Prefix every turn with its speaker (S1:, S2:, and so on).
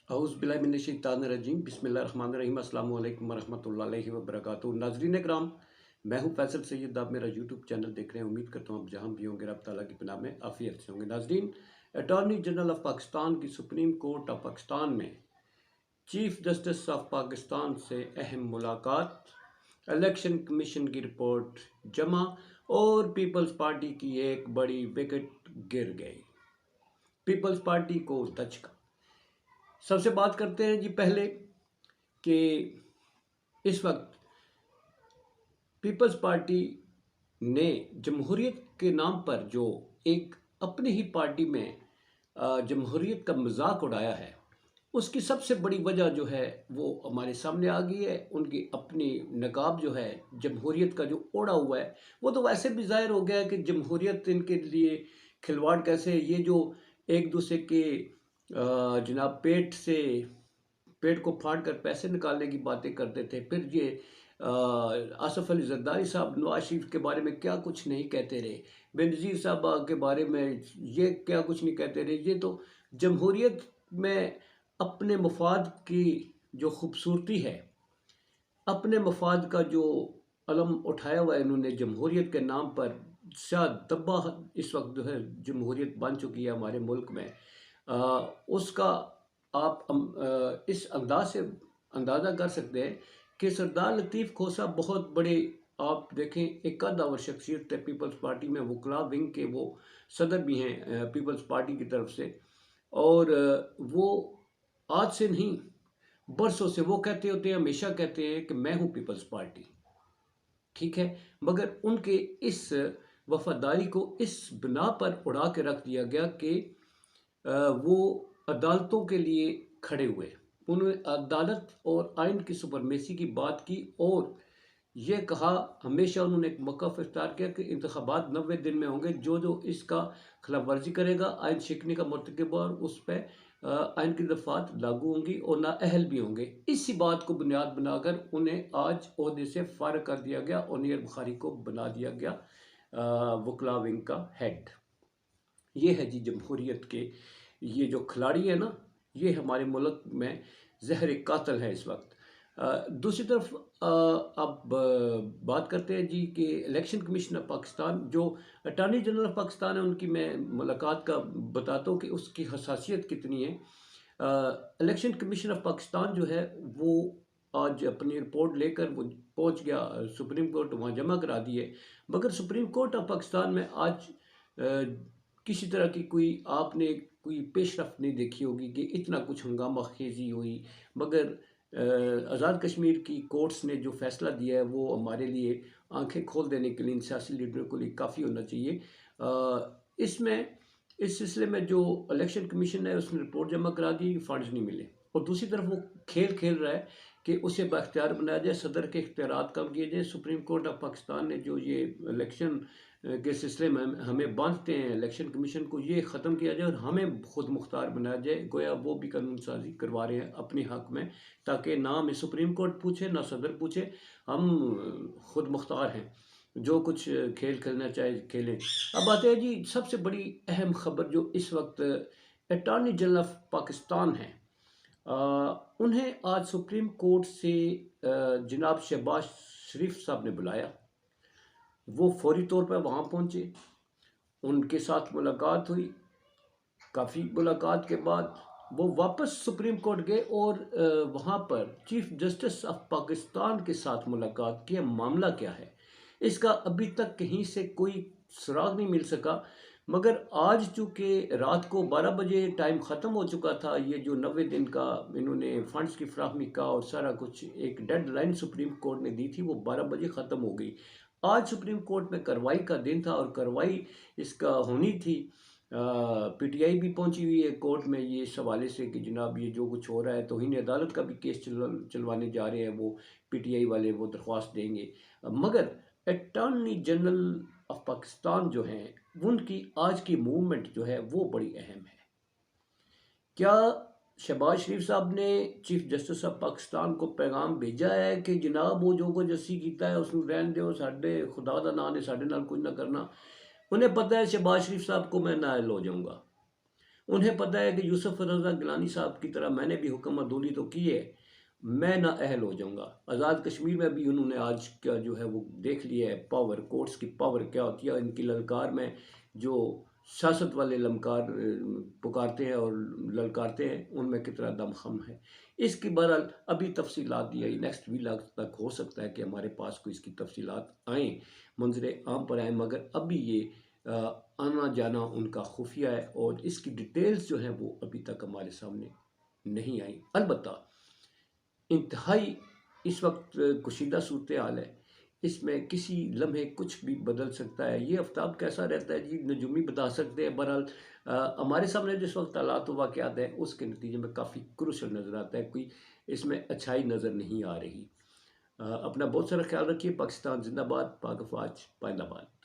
S1: अऊज़ बिल्लाहि मिनश्शैतानिर्रजीम बिस्मिल्लाहिर्रहमानिर्रहीम अस्सलामु अलैकुम वरहमतुल्लाहि वबरकातुहू। नाज़रीन कराम, मैं हूँ फैसल सैयद। आप मेरा यूट्यूब चैनल देख रहे हैं। उम्मीद करता हूँ आप जहाँ भी होंगे रब ताला की पनाह में आफियत से होंगे। नाज़रीन, अटॉर्नी जनरल ऑफ पाकिस्तान की सुप्रीम कोर्ट ऑफ पाकिस्तान में चीफ जस्टिस ऑफ पाकिस्तान से अहम मुलाकात, इलेक्शन कमीशन की रिपोर्ट जमा और पीपल्स पार्टी की एक बड़ी विकेट गिर गई। पीपल्स पार्टी को दचका। सबसे बात करते हैं जी पहले कि इस वक्त पीपल्स पार्टी ने जमहूरियत के नाम पर जो एक अपनी ही पार्टी में जमहूरियत का मजाक उड़ाया है, उसकी सबसे बड़ी वजह जो है वो हमारे सामने आ गई है। उनकी अपनी नकाब जो है जमहूरियत का जो ओढ़ा हुआ है, वो तो वैसे भी ज़ाहिर हो गया है कि जमहूरियत इनके लिए खिलवाड़ कैसे है। ये जो एक दूसरे के जनाब पेट को फाड़ कर पैसे निकालने की बातें करते थे, फिर ये आसफ अली जरदारी साहब नवाज शरीफ के बारे में क्या कुछ नहीं कहते रहे, बेनज़ीर साहब के बारे में ये क्या कुछ नहीं कहते रहे। ये तो जमहूरियत में अपने मफाद की जो खूबसूरती है, अपने मफाद का जो अलम उठाया हुआ है इन्होंने जमहूरियत के नाम पर, शायद दब्बा इस वक्त जो है जमहूरियत बन चुकी है हमारे मुल्क में, उसका आप इस अंदाज से अंदाज़ा कर सकते हैं कि सरदार लतीफ़ खोसा बहुत बड़े, आप देखें, एक कद्दावर शख्सियत है पीपल्स पार्टी में। वकला विंग के वो सदर भी हैं पीपल्स पार्टी की तरफ से। और वो आज से नहीं, बरसों से वो कहते होते हैं, हमेशा कहते हैं कि मैं हूँ पीपल्स पार्टी, ठीक है। मगर उनके इस वफादारी को इस बिना पर उड़ा के रख दिया गया कि वो अदालतों के लिए खड़े हुए। उन्होंने अदालत और आइन की सुपरमेसी की बात की और ये कहा, हमेशा उन्होंने एक मौक़िफ़ इख्तियार किया कि इंतखाबात 90 दिन में होंगे, जो जो इसका खिलाफ वर्जी करेगा, आइन शिकने का मुर्तकिब और उस पर आइन की दफ़ात लागू होंगी और नाअहल भी होंगे। इसी बात को बुनियाद बनाकर उन्हें आज ओहदे से फ़ारिग कर दिया गया और नीर बुखारी को बना दिया गया वकला विंग का हेड। ये है जी जमहूरियत के ये जो खिलाड़ी है ना, ये हमारे मुल्क में जहर कातिल है इस वक्त। दूसरी तरफ अब बात करते हैं जी कि इलेक्शन कमीशन ऑफ पाकिस्तान, जो अटॉर्नी जनरल ऑफ पाकिस्तान है, उनकी मैं मुलाकात का बताता हूँ कि उसकी हसासियत कितनी है। इलेक्शन कमीशन ऑफ पाकिस्तान जो है वो आज अपनी रिपोर्ट लेकर वो पहुँच गया सुप्रीम कोर्ट, वहाँ जमा करा दी है। मगर सुप्रीम कोर्ट ऑफ पाकिस्तान में आज किसी तरह की कोई आपने कोई पेशरफ्त नहीं देखी होगी कि इतना कुछ हंगामा खेजी हुई। मगर आज़ाद कश्मीर की कोर्ट्स ने जो फ़ैसला दिया है वो हमारे लिए आंखें खोल देने के लिए इन सियासी लीडरों के लिए काफ़ी होना चाहिए। इसमें इस सिलसिले में जो इलेक्शन कमीशन है उसने रिपोर्ट जमा करा दी, फंड्स नहीं मिले, और दूसरी तरफ वो खेल रहा है कि उसे बाख्तियार बनाया जाए, सदर के इख्तियारात कम किए जाए। सुप्रीम कोर्ट ऑफ पाकिस्तान ने जो ये इलेक्शन के सिलसिले में हमें बांधते हैं, इलेक्शन कमीशन को ये ख़त्म किया जाए और हमें खुद मुख्तार बनाया जाए। गोया वो भी कानून साजी करवा रहे हैं अपने हक़ में, ताकि ना हमें सुप्रीम कोर्ट पूछे ना सदर पूछे, हम खुद मुख्तार हैं, जो कुछ खेल खेलना चाहे खेलें। अब आते हैं जी सबसे बड़ी अहम ख़बर जो इस वक्त अटॉर्नी जनरल ऑफ पाकिस्तान है, उन्हें आज सुप्रीम कोर्ट से जनाब शहबाज शरीफ साहब ने बुलाया। वो फौरी तौर पर वहाँ पहुँचे, उनके साथ मुलाकात हुई। काफ़ी मुलाकात के बाद वो वापस सुप्रीम कोर्ट गए और वहाँ पर चीफ जस्टिस ऑफ पाकिस्तान के साथ मुलाकात की। मामला क्या है इसका अभी तक कहीं से कोई सुराग नहीं मिल सका। मगर आज चूँकि रात को 12 बजे टाइम ख़त्म हो चुका था, ये जो 90 दिन का इन्होंने फ़ंड्स की फ्राहमी का और सारा कुछ एक डेड लाइन सुप्रीम कोर्ट ने दी थी, वो 12 बजे ख़त्म हो गई। आज सुप्रीम कोर्ट में कार्रवाई का दिन था और कार्रवाई इसका होनी थी। पीटीआई भी पहुंची हुई है कोर्ट में ये इस हवाले से कि जनाब ये जो कुछ हो रहा है, तौहीन अदालत का भी केस चलवाने जा रहे हैं वो पीटीआई वाले, वो दरख्वास्त देंगे। मगर अटॉर्नी जनरल ऑफ पाकिस्तान जो हैं, उनकी आज की मूवमेंट जो है वो बड़ी अहम है। क्या शहबाज शरीफ साहब ने चीफ जस्टिस ऑफ पाकिस्तान को पैगाम भेजा है कि जनाब वो जो कुछ असी किया है उसमें रहन दो, साढ़े खुदा का नाम है, साढ़े नाल कुछ ना करना। उन्हें पता है शहबाज शरीफ साहब को मैं नाअहल हो जाऊँगा, انہیں پتہ ہے کہ یوسف رضا گیلانی صاحب کی طرح میں نے بھی حکم عدولی تو کی ہے، میں نا اہل ہو جاؤں گا۔ آزاد کشمیر میں بھی انہوں نے آج کا جو ہے وہ دیکھ لیا ہے پاور، کورٹس کی پاور کیا ہوتی ہے، ان کی للکار میں جو سیاست والے لمکار پکارتے ہیں اور للکارتے ہیں، ان میں کتنا دم خم ہے۔ اس کی بہرحال ابھی تفصیلات دی آئی، نیکسٹ ویلاگ تک ہو سکتا ہے کہ ہمارے پاس کوئی اس کی تفصیلات آئیں، منظر عام پر آئیں، مگر ابھی یہ آنا جانا ان کا خفیہ ہے اور اس کی ڈیٹیلز جو ہیں وہ ابھی تک ہمارے سامنے نہیں آئیں۔ البتہ انتہائی اس وقت کشیدہ صورتحال ہے، اس میں کسی لمحے کچھ بھی بدل سکتا ہے۔ یہ آفتاب کیسا رہتا ہے جی نجومی بتا سکتے ہیں، بہرحال ہمارے سامنے جس وقت حالات و واقعات ہیں اس کے نتیجے میں کافی کروشل نظر آتا ہے، کوئی اس میں اچھائی نظر نہیں آ رہی۔ اپنا بہت سارا خیال رکھیے۔ پاکستان زندہ باد، پاک افواج پائندہ باد۔